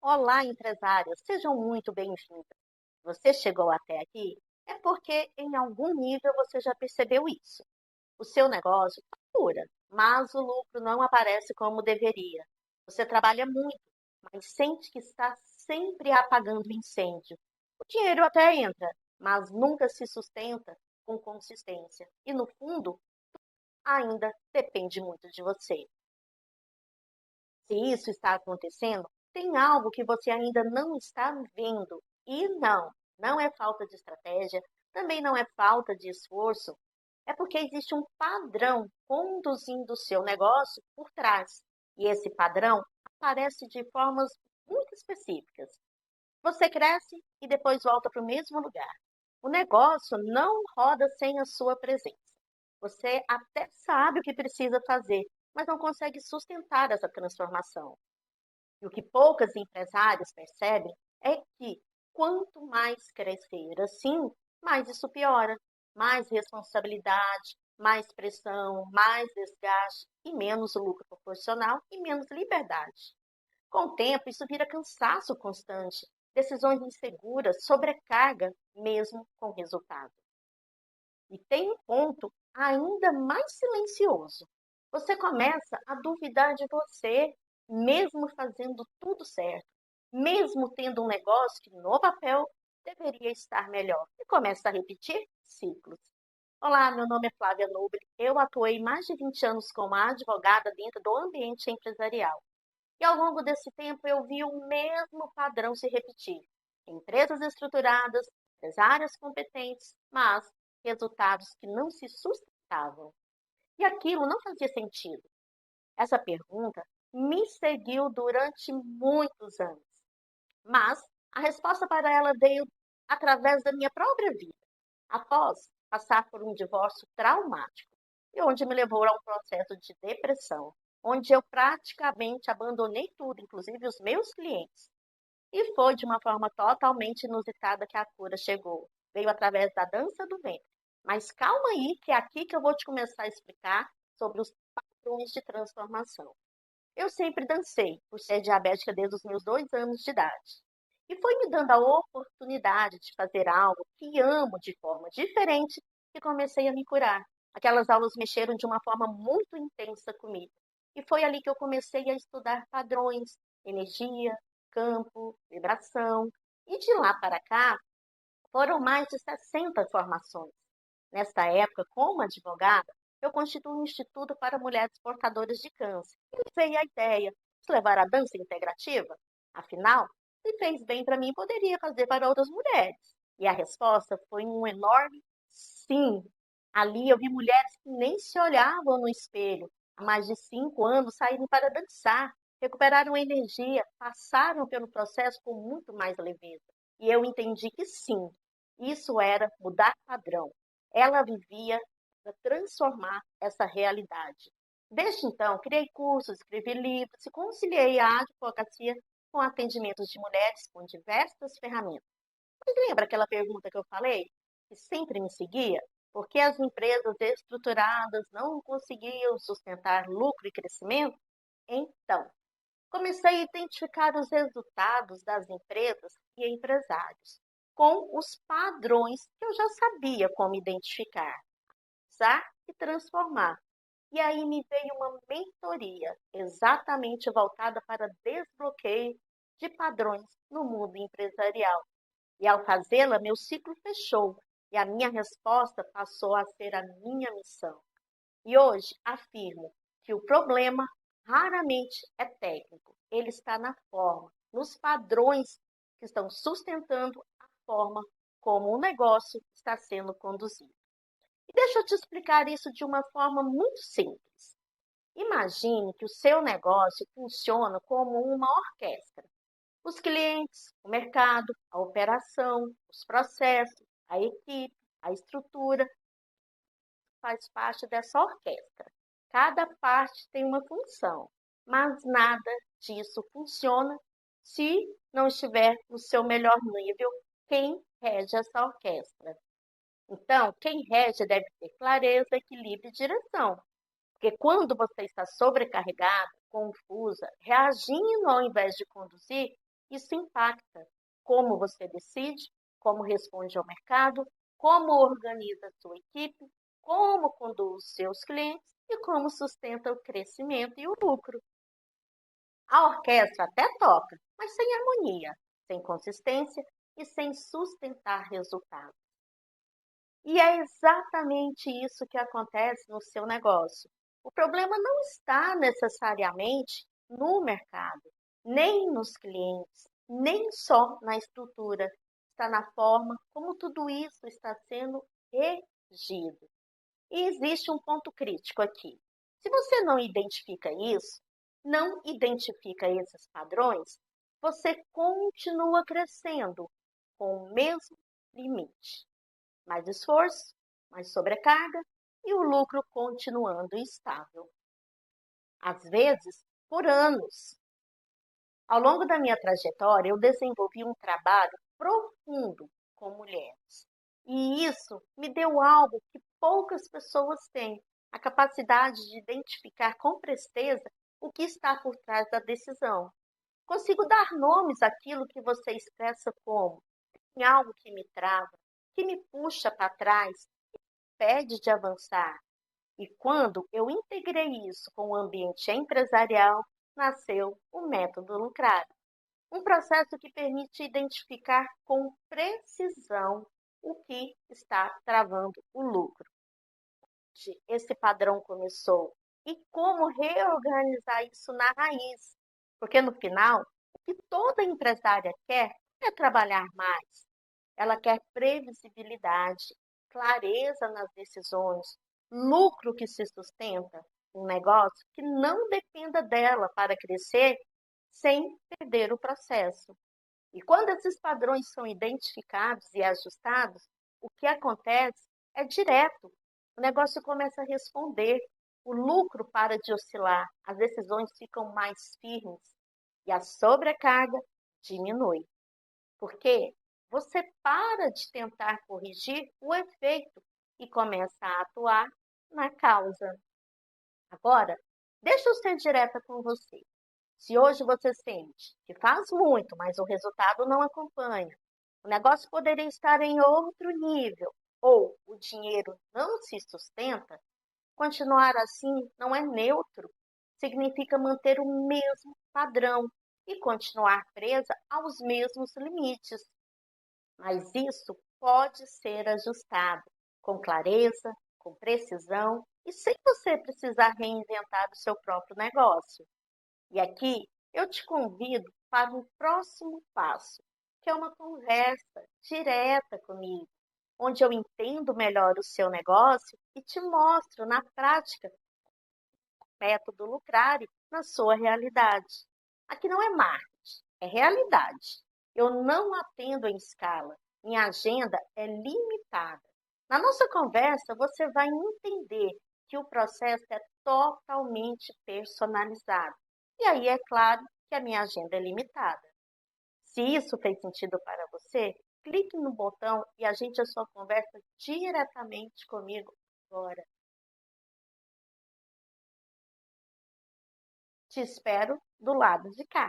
Olá, empresários, sejam muito bem-vindos. Você chegou até aqui é porque em algum nível você já percebeu isso. O seu negócio fatura, mas o lucro não aparece como deveria. Você trabalha muito, mas sente que está sempre apagando incêndio. O dinheiro até entra, mas nunca se sustenta com consistência. E no fundo, ainda depende muito de você. Se isso está acontecendo, tem algo que você ainda não está vendo. E não é falta de estratégia, também não é falta de esforço. É porque existe um padrão conduzindo o seu negócio por trás. E esse padrão aparece de formas muito específicas. Você cresce e depois volta para o mesmo lugar. O negócio não roda sem a sua presença. Você até sabe o que precisa fazer, mas não consegue sustentar essa transformação. E o que poucas empresários percebem é que quanto mais crescer assim, mais isso piora. Mais responsabilidade, mais pressão, mais desgaste e menos lucro proporcional e menos liberdade. Com o tempo, isso vira cansaço constante, decisões inseguras, sobrecarga, mesmo com resultado. E tem um ponto ainda mais silencioso. Você começa a duvidar de você, mesmo fazendo tudo certo, mesmo tendo um negócio que no papel deveria estar melhor, e começa a repetir ciclos. Olá, meu nome é Flávia Nobre. Eu atuei mais de 20 anos como advogada dentro do ambiente empresarial. E ao longo desse tempo eu vi o mesmo padrão se repetir. Empresas estruturadas, empresárias competentes, mas resultados que não se sustentavam. E aquilo não fazia sentido. Essa pergunta me seguiu durante muitos anos, mas a resposta para ela veio através da minha própria vida, após passar por um divórcio traumático, e onde me levou a um processo de depressão, onde eu praticamente abandonei tudo, inclusive os meus clientes. E foi de uma forma totalmente inusitada que a cura chegou. Veio através da dança do ventre. Mas calma aí, que é aqui que eu vou te começar a explicar sobre os padrões de transformação. Eu sempre dancei, por ser diabética desde os meus 2 anos de idade. E foi me dando a oportunidade de fazer algo que amo de forma diferente que comecei a me curar. Aquelas aulas mexeram de uma forma muito intensa comigo. E foi ali que eu comecei a estudar padrões, energia, campo, vibração. E de lá para cá, foram mais de 60 formações. Nesta época, como advogada, eu constituo um instituto para mulheres portadoras de câncer. E me veio a ideia de levar a dança integrativa. Afinal, se fez bem para mim, poderia fazer para outras mulheres. E a resposta foi um enorme sim. Ali eu vi mulheres que nem se olhavam no espelho. Há mais de 5 anos saíram para dançar, recuperaram energia, passaram pelo processo com muito mais leveza. E eu entendi que sim, isso era mudar padrão. Ela vivia para transformar essa realidade. Desde então, criei cursos, escrevi livros e conciliei a advocacia com atendimentos de mulheres com diversas ferramentas. Mas lembra aquela pergunta que eu falei, que sempre me seguia? Por que as empresas estruturadas não conseguiam sustentar lucro e crescimento? Então, comecei a identificar os resultados das empresas e empresários com os padrões que eu já sabia como identificar, usar e transformar. E aí me veio uma mentoria exatamente voltada para desbloqueio de padrões no mundo empresarial. E ao fazê-la, meu ciclo fechou e a minha resposta passou a ser a minha missão. E hoje afirmo que o problema raramente é técnico, ele está na forma, nos padrões que estão sustentando a forma como o negócio está sendo conduzido. E deixa eu te explicar isso de uma forma muito simples. Imagine que o seu negócio funciona como uma orquestra. Os clientes, o mercado, a operação, os processos, a equipe, a estrutura faz parte dessa orquestra. Cada parte tem uma função, mas nada disso funciona se não estiver no seu melhor nível quem rege essa orquestra. Então, quem rege deve ter clareza, equilíbrio e direção. Porque quando você está sobrecarregada, confusa, reagindo ao invés de conduzir, Isso impacta como você decide, como responde ao mercado, como organiza a sua equipe, como conduz os seus clientes e como sustenta o crescimento e o lucro. A orquestra até toca, mas sem harmonia, sem consistência e sem sustentar resultados. E é exatamente isso que acontece no seu negócio. O problema não está necessariamente no mercado, nem nos clientes, nem só na estrutura. Está na forma como tudo isso está sendo regido. E existe um ponto crítico aqui. Se você não identifica isso, não identifica esses padrões, você continua crescendo com o mesmo limite. Mais esforço, mais sobrecarga e o lucro continuando estável. Às vezes, por anos. Ao longo da minha trajetória, eu desenvolvi um trabalho profundo com mulheres. E isso me deu algo que poucas pessoas têm, a capacidade de identificar com presteza o que está por trás da decisão. Consigo dar nomes àquilo que você expressa como tem algo que me trava, que me puxa para trás, impede de avançar. E quando eu integrei isso com o ambiente empresarial, nasceu o método Lucrare. Um processo que permite identificar com precisão o que está travando o lucro. Esse padrão começou e como reorganizar isso na raiz. Porque no final, o que toda empresária quer é trabalhar mais. Ela quer previsibilidade, clareza nas decisões, lucro que se sustenta, um negócio que não dependa dela para crescer sem perder o processo. E quando esses padrões são identificados e ajustados, o que acontece é direto. O negócio começa a responder, o lucro para de oscilar, as decisões ficam mais firmes e a sobrecarga diminui. Porque você para de tentar corrigir o efeito e começa a atuar na causa. Agora, deixa eu ser direta com você. Se hoje você sente que faz muito, mas o resultado não acompanha, o negócio poderia estar em outro nível, ou o dinheiro não se sustenta, continuar assim não é neutro, significa manter o mesmo padrão e continuar presa aos mesmos limites. Mas isso pode ser ajustado com clareza, com precisão e sem você precisar reinventar o seu próprio negócio. E aqui eu te convido para o próximo passo, que é uma conversa direta comigo, onde eu entendo melhor o seu negócio e te mostro na prática o método Lucrare na sua realidade. Aqui não é marketing, é realidade. Eu não atendo em escala, minha agenda é limitada. Na nossa conversa, você vai entender que o processo é totalmente personalizado. E aí é claro que a minha agenda é limitada. Se isso fez sentido para você, clique no botão e agende a sua conversa diretamente comigo agora. Te espero do lado de cá.